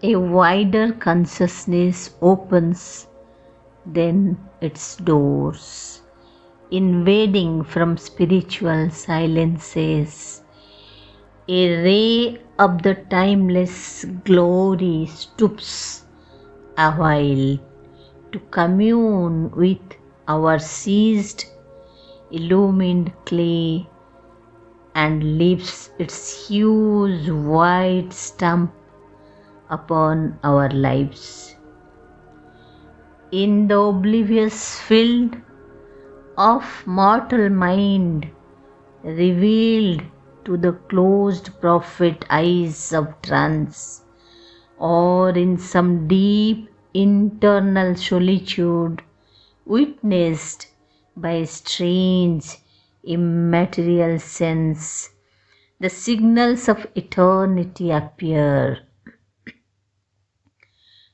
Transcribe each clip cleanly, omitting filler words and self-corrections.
A wider consciousness opens then its doors, invading from spiritual silences. A ray of the timeless glory stoops a while to commune with our seized, illumined clay and leaves its huge white stamp upon our lives. In the oblivious field of mortal mind, revealed to the closed prophet eyes of trance, or in some deep internal solitude, witnessed by a strange immaterial sense, the signals of eternity appear.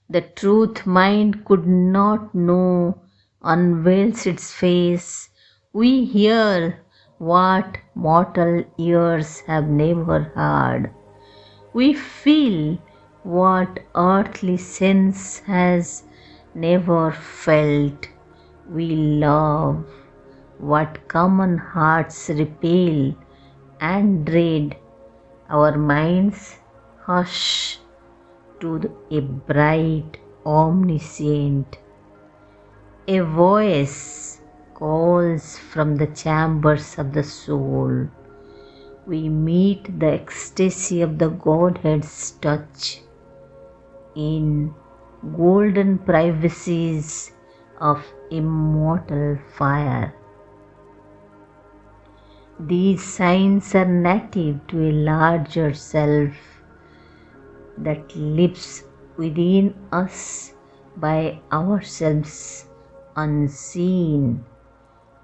The truth mind could not know unveils its face. We hear what mortal ears have never heard. We feel what earthly sense has never felt. We love what common hearts repel and dread. Our minds hush to a bright omniscient. A voice calls from the chambers of the soul. We meet the ecstasy of the Godhead's touch in golden privacies of immortal fire. These signs are native to a larger self that lives within us by ourselves unseen.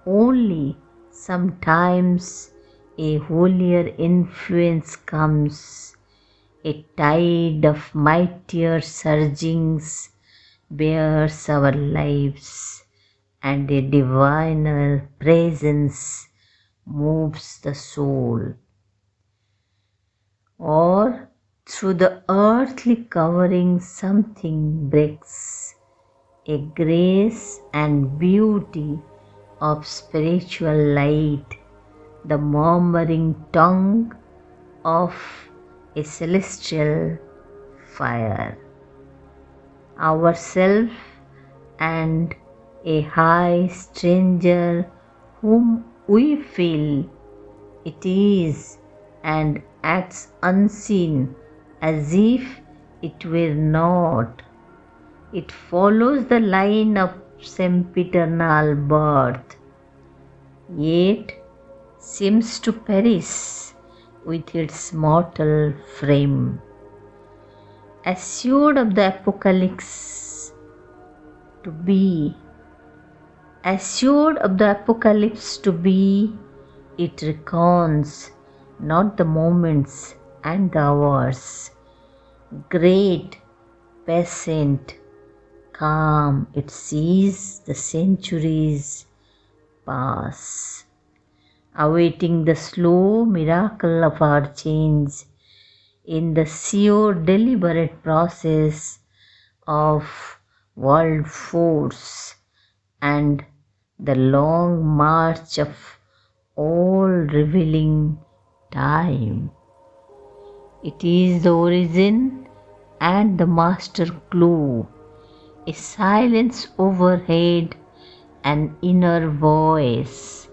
Only sometimes a holier influence comes, a tide of mightier surgings bears our lives, and a diviner presence moves the soul. Or through the earthly covering something breaks, a grace and beauty of spiritual light, the murmuring tongue of a celestial fire. Ourself and a high stranger whom we feel it is and acts unseen as if it were not. It follows the line of sempiternal birth, yet seems to perish with its mortal frame. Assured of the apocalypse to be, it reckons not the moments and the hours. Great, patient, calm, it sees the centuries pass, awaiting the slow miracle of our change in the sure deliberate process of world force and the long march of all revealing time. It is the origin and the master clue, a silence overhead, an inner voice,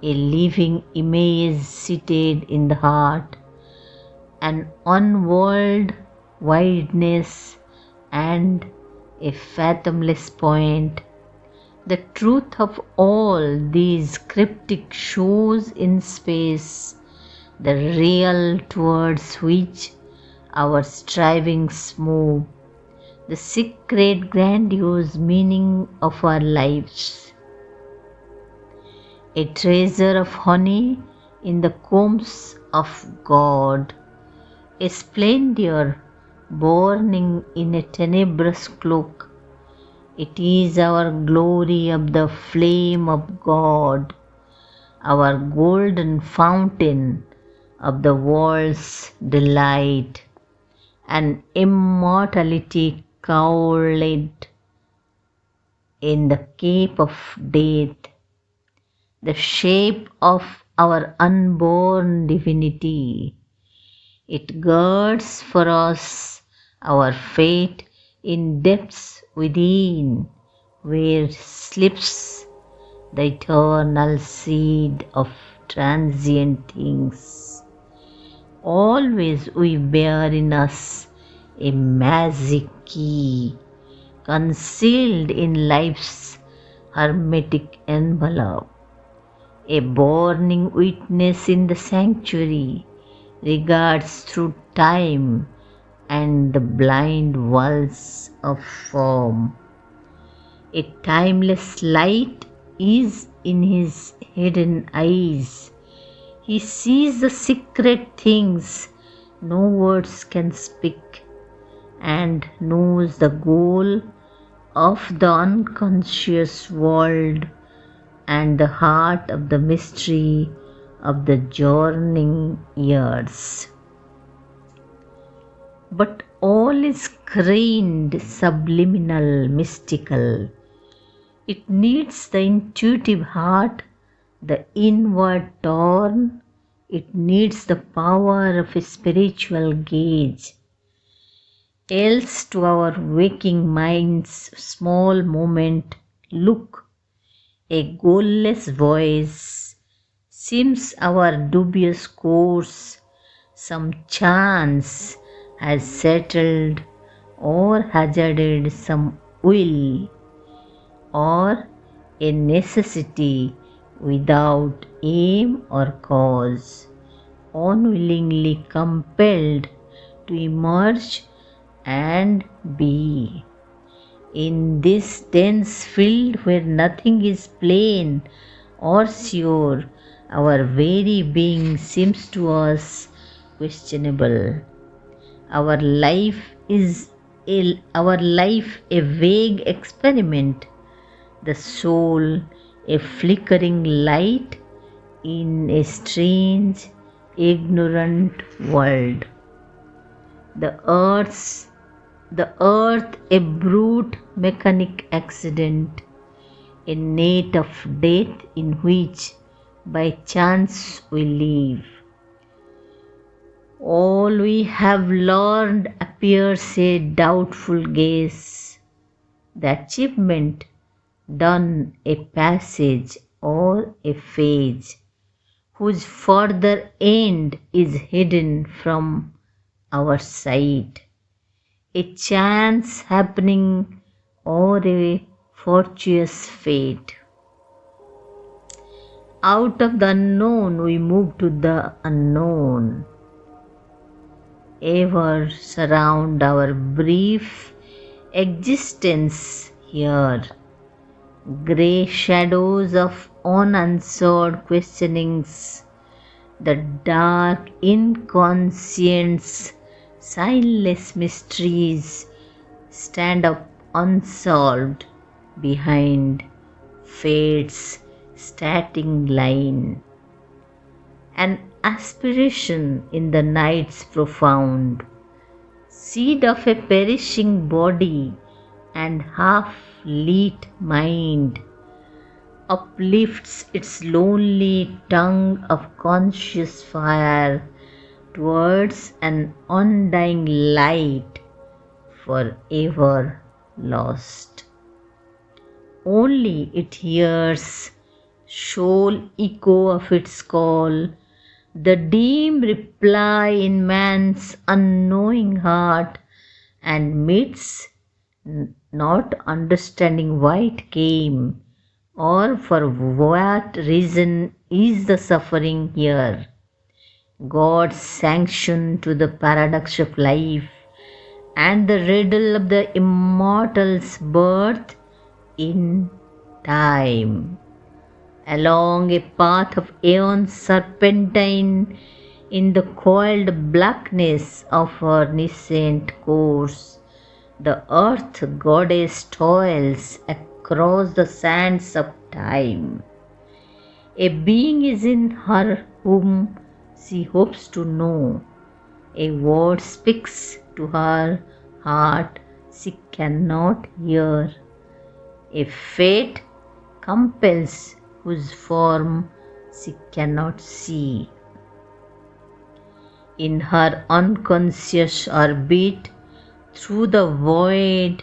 a living image seated in the heart, an unworld wideness and a fathomless point. The truth of all these cryptic shows in space, the real towards which our strivings move, the secret grandiose meaning of our lives. A treasure of honey in the combs of God, a splendor burning in a tenebrous cloak. It is our glory of the flame of God, our golden fountain of the world's delight, and immortality cowled in the cape of death, the shape of our unborn divinity. It girds for us our fate in depths within, where sleeps the eternal seed of transient things. Always we bear in us a magic key, concealed in life's hermetic envelope, a burning witness in the sanctuary, regards through time and the blind walls of form. A timeless light is in his hidden eyes. He sees the secret things no words can speak, and knows the goal of the unconscious world and the heart of the mystery of the journeying years. But all is screened, subliminal, mystical. It needs the intuitive heart, the inward turn. It needs the power of a spiritual gaze. Else to our waking mind's small moment look, a goalless voice, seems our dubious course some chance has settled or hazarded some will, or a necessity without aim or cause, unwillingly compelled to emerge and be. In this dense field where nothing is plain or sure, our very being seems to us questionable. Our life a vague experiment, the soul a flickering light in a strange, ignorant world. The earth a brute mechanic accident, a net of death in which by chance we live. All we have learned appears a doubtful guess, the achievement done a passage or a phase, whose further end is hidden from our sight, a chance happening or a fortuitous fate. Out of the unknown we move to the unknown, ever surround our brief existence here. Grey shadows of unanswered questionings, the dark inconscience, signless mysteries stand up unsolved behind fate's static line. An aspiration in the night's profound, seed of a perishing body and half-lit mind, uplifts its lonely tongue of conscious fire towards an undying light forever lost. Only it hears sole echo of its call, the dim reply in man's unknowing heart, and meets, not understanding why it came, or for what reason is the suffering here. God's sanction to the paradox of life and the riddle of the immortal's birth in time. Along a path of aeons serpentine, in the coiled blackness of her nascent course, the earth goddess toils across the sands of time. A being is in her whom she hopes to know, A word speaks to her heart she cannot hear. A fate compels whose form she cannot see. In her unconscious orbit, through the void,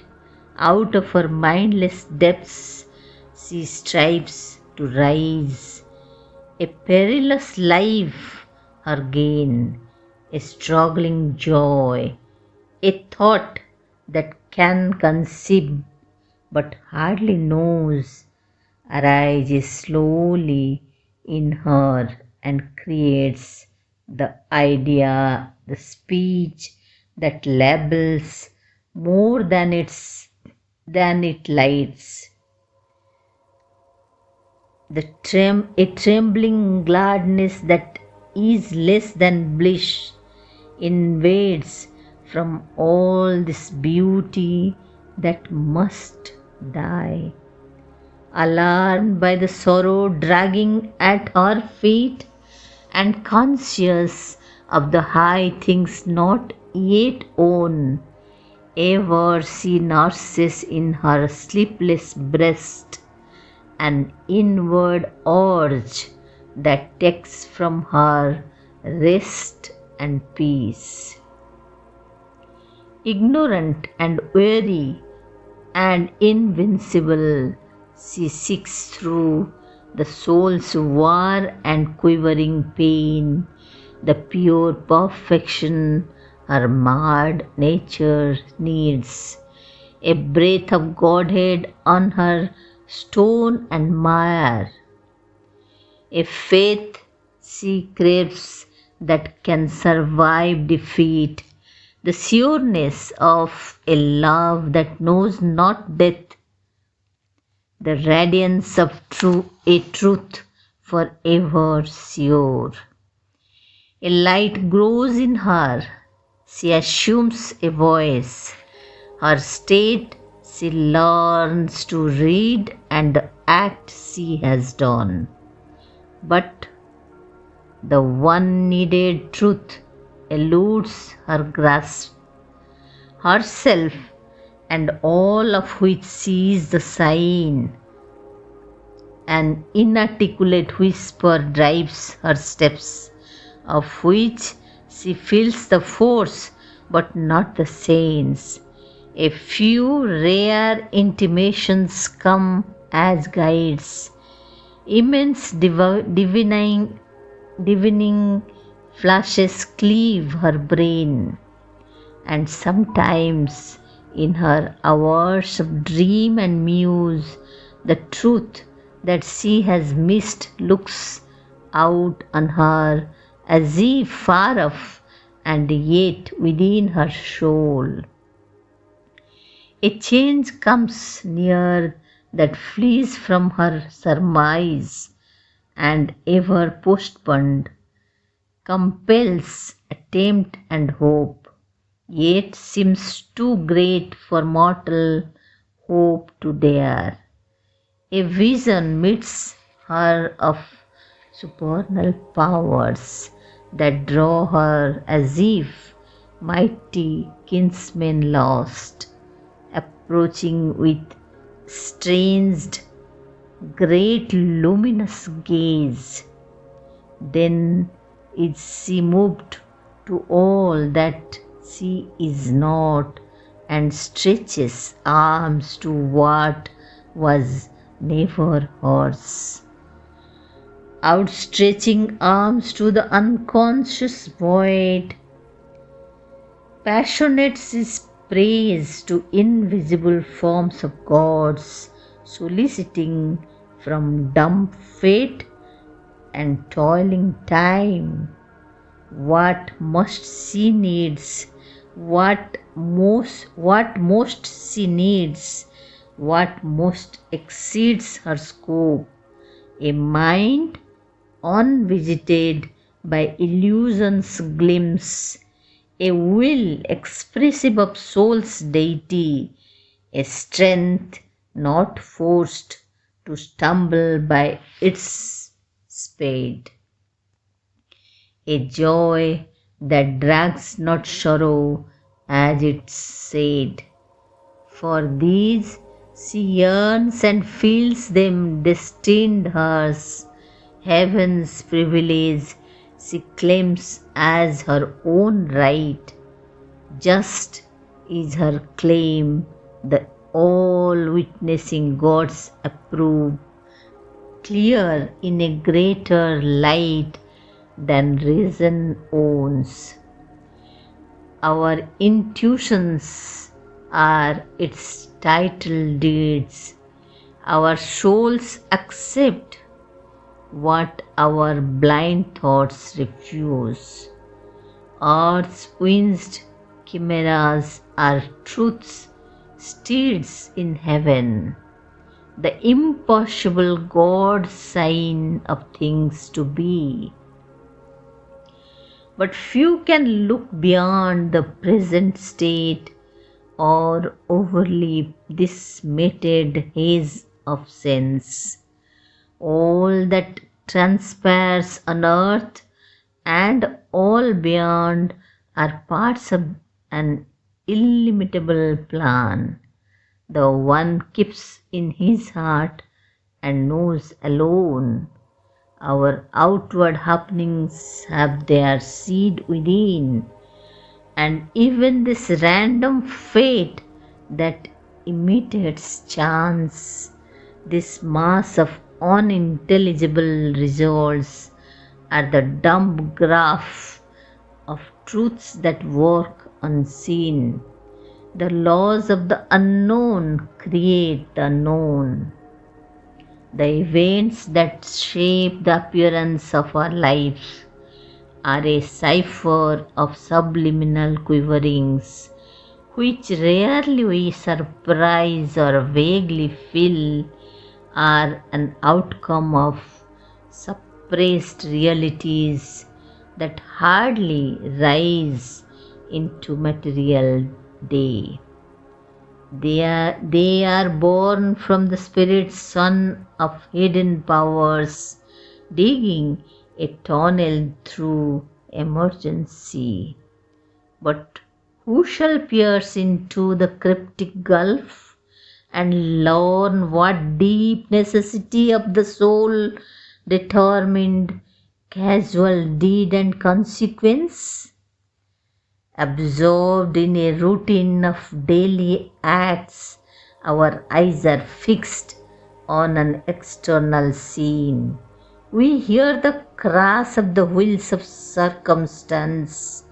out of her mindless depths, she strives to rise. A perilous life her gain, a struggling joy, a thought that can conceive but hardly knows, arises slowly in her and creates the idea, the speech that labels more than it lights. A trembling gladness that is less than bliss invades from all this beauty that must die. Alarmed by the sorrow dragging at her feet, and conscious of the high things not yet own, ever she nurses in her sleepless breast an inward urge that takes from her rest and peace. Ignorant and weary and invincible, she seeks through the soul's war and quivering pain the pure perfection her marred nature needs. A breath of Godhead on her stone and mire. A faith she craves that can survive defeat. The sureness of a love that knows not death. The radiance of a truth forever sure. A light grows in her. She assumes a voice. Her state she learns to read and act she has done. But the one needed truth eludes her grasp. Herself and all of which she is the sign. An inarticulate whisper drives her steps, of which she feels the force but not the sense. A few rare intimations come as guides. Immense divining flashes cleave her brain, and sometimes in her hours of dream and muse, the truth that she has missed looks out on her as if far off and yet within her soul. A change comes near that flees from her surmise and ever postponed, compels attempt and hope, yet seems too great for mortal hope to dare. A vision meets her of supernal powers that draw her as if mighty kinsmen lost, approaching with strange, great luminous gaze. Then is she moved to all that she is not, and stretches arms to what was never hers. Outstretching arms to the unconscious void, passionate she prays to invisible forms of gods, soliciting from dumb fate and toiling time what most she needs, what most she needs, what most exceeds her scope. A mind unvisited by illusion's glimpse, a will expressive of soul's deity, a strength not forced to stumble by its speed, a joy that drags not sorrow as it said. For these she yearns and feels them destined hers. Heaven's privilege she claims as her own right. Just is her claim, the all-witnessing gods approve, clear in a greater light than reason owns. Our intuitions are its title deeds. Our souls accept what our blind thoughts refuse. Earth's winged chimeras are truth's steeds in heaven, the impossible God sign of things to be. But few can look beyond the present state or overleap this matted haze of sense. All that transpires on earth and all beyond are parts of an illimitable plan. The one keeps in his heart and knows alone. Our outward happenings have their seed within, and even this random fate that imitates chance, this mass of unintelligible results, are the dumb graph of truths that work unseen. The laws of the unknown create the known. The events that shape the appearance of our lives are a cipher of subliminal quiverings, which rarely we surprise or vaguely feel are an outcome of suppressed realities that hardly rise into material day. They are born from the spirit sun of hidden powers, digging a tunnel through emergency. But who shall pierce into the cryptic gulf and learn what deep necessity of the soul determined casual deed and consequence? Absorbed in a routine of daily acts, our eyes are fixed on an external scene. We hear the crash of the wheels of circumstance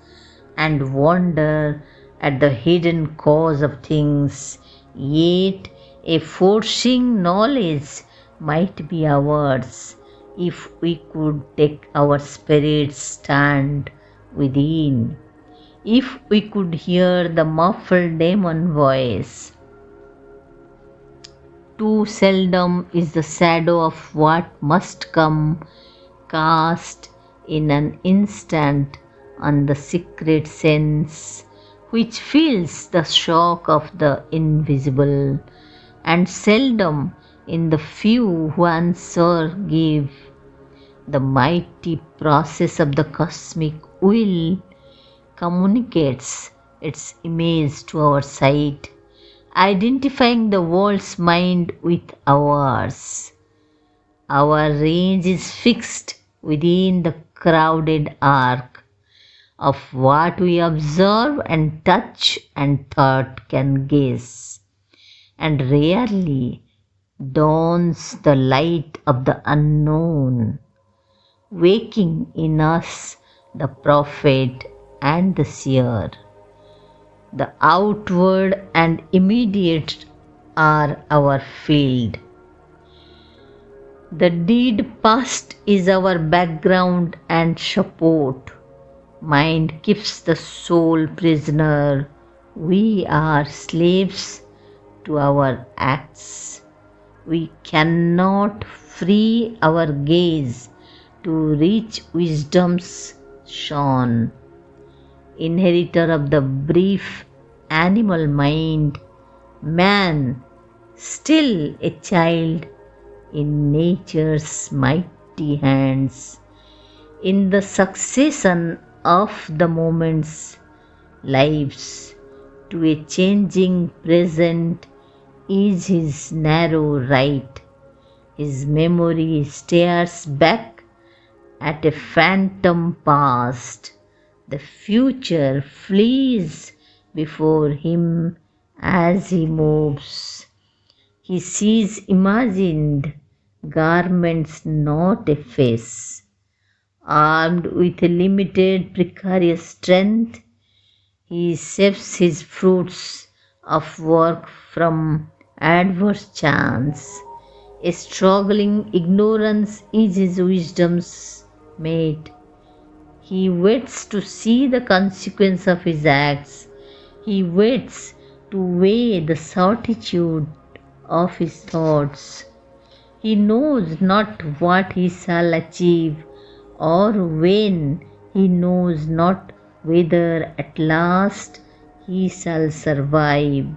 and wonder at the hidden cause of things, yet a forcing knowledge might be ours if we could take our spirits stand within. If we could hear the muffled demon voice. Too seldom is the shadow of what must come cast in an instant on the secret sense which feels the shock of the invisible, and seldom in the few who answer give. The mighty process of the cosmic will communicates its image to our sight, identifying the world's mind with ours. Our range is fixed within the crowded arc of what we observe and touch and thought can guess, and rarely dawns the light of the unknown, waking in us the prophet and the seer. The outward and immediate are our field. The deed past is our background and support. Mind keeps the soul prisoner. We are slaves to our acts. We cannot free our gaze to reach wisdom's shone. Inheritor of the brief animal mind, man, still a child in nature's mighty hands. In the succession of the moment's lives to a changing present is his narrow right. His memory stares back at a phantom past. The future flees before him as he moves. He sees imagined garments, not a face. Armed with a limited, precarious strength, he saves his fruits of work from adverse chance. A struggling ignorance is his wisdom's mate. He waits to see the consequence of his acts. He waits to weigh the certitude of his thoughts. He knows not what he shall achieve or when. He knows not whether at last he shall survive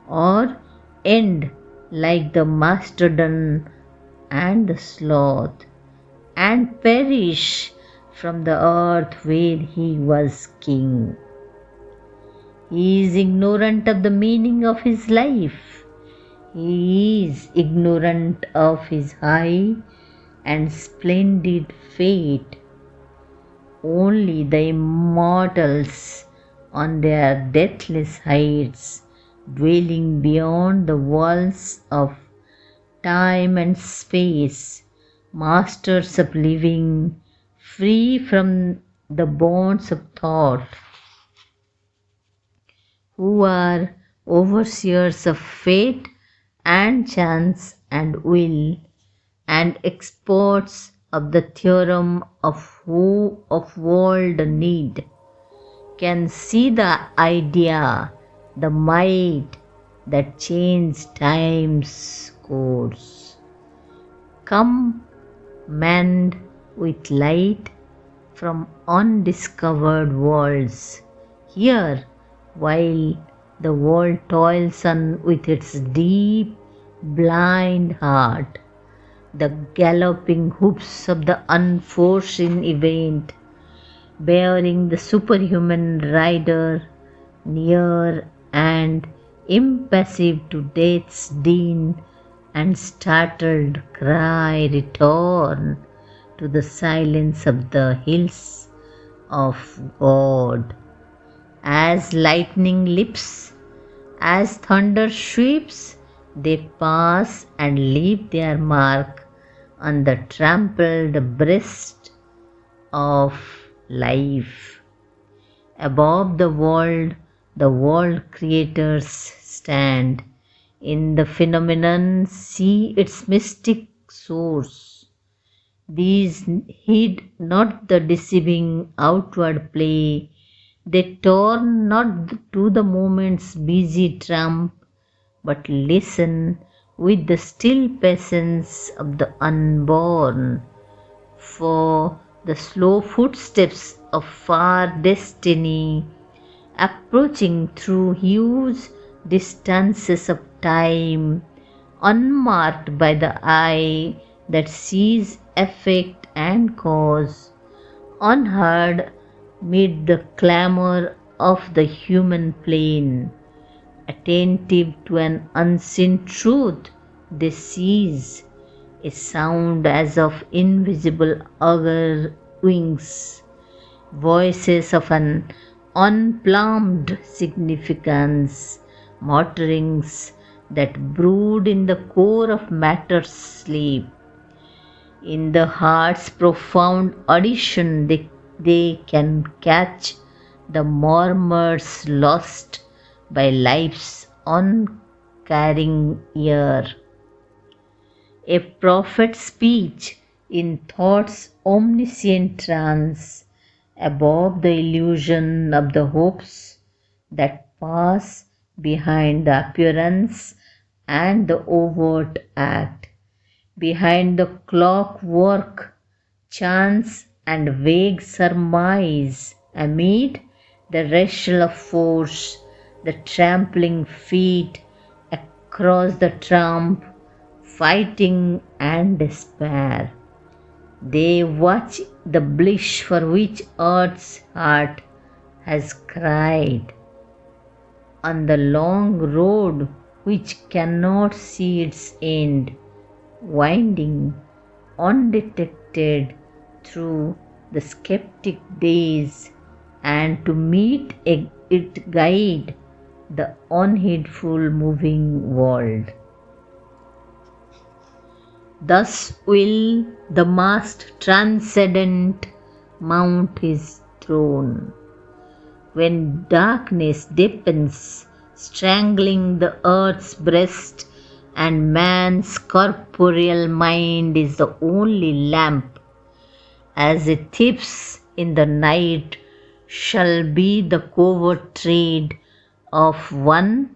or end like the mastodon and the sloth, and perish from the earth where he was king. He is ignorant of the meaning of his life. He is ignorant of his high and splendid fate. Only the immortals on their deathless heights, dwelling beyond the walls of time and space, masters of living, free from the bonds of thought, who are overseers of fate and chance and will, and experts of the theorem of world need, can see the idea, the might that changed time's course. Come, manned with light from undiscovered worlds, here while the world toils on with its deep, blind heart, the galloping hoofs of the unforeseen event, bearing the superhuman rider, near and impassive to death's din, and startled cry return to the silence of the hills of God. As lightning leaps, as thunder sweeps, they pass and leave their mark on the trampled breast of life. Above the world creators stand. In the phenomenon see its mystic source. These heed not the deceiving outward play. They turn not to the moment's busy tramp, but listen with the still patience of the unborn for the slow footsteps of far destiny, approaching through huge distances of time, unmarked by the eye that sees effect and cause, unheard mid the clamor of the human plain. Attentive to an unseen truth, they seize a sound as of invisible augur wings, voices of an unplumbed significance, mutterings that brood in the core of matter's sleep. In the heart's profound audition, they can catch the murmurs lost by life's uncaring ear. A prophet's speech in thought's omniscient trance, above the illusion of the hopes that pass behind the appearance and the overt act, behind the clockwork, chance and vague surmise, amid the wrestle of force, the trampling feet across the tramp, fighting and despair. They watch the bliss for which earth's heart has cried. On the long road which cannot see its end, winding undetected through the skeptic days, and to meet it guide the unheedful moving world. Thus will the masked transcendent mount his throne. When darkness deepens, strangling the earth's breast, and man's corporeal mind is the only lamp, as a thief's in the night shall be the covert tread of one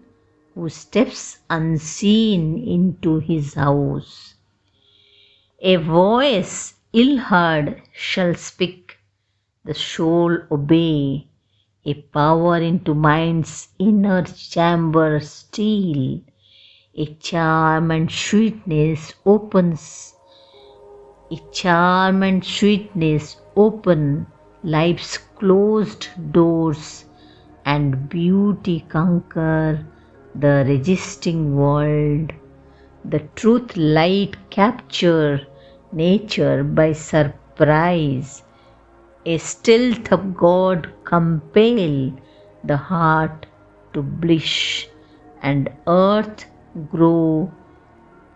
who steps unseen into his house. A voice ill heard shall speak, the soul obey, a power into mind's inner chamber steal, a charm and sweetness open life's closed doors, and beauty conquer the resisting world. The truth light capture nature by surprise, a stealth of God compel the heart to bliss, and earth grow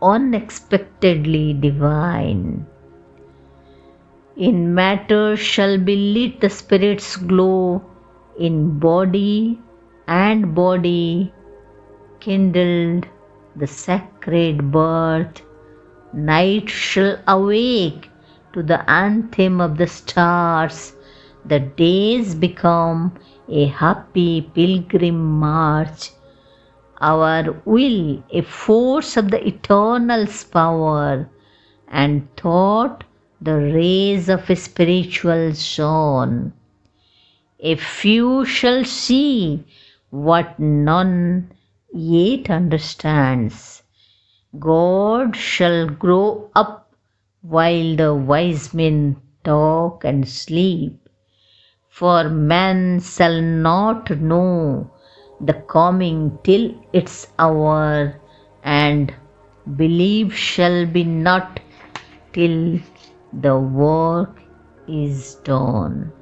unexpectedly divine. In matter shall be lit the spirit's glow, in body and body kindled the sacred birth. Night shall awake to the anthem of the stars, the days become a happy pilgrim march. Our will a force of the eternal's power, and thought the rays of a spiritual sun. A few shall see what none yet understands. God shall grow up while the wise men talk and sleep, for man shall not know the coming till its hour, and belief shall be not till the work is done.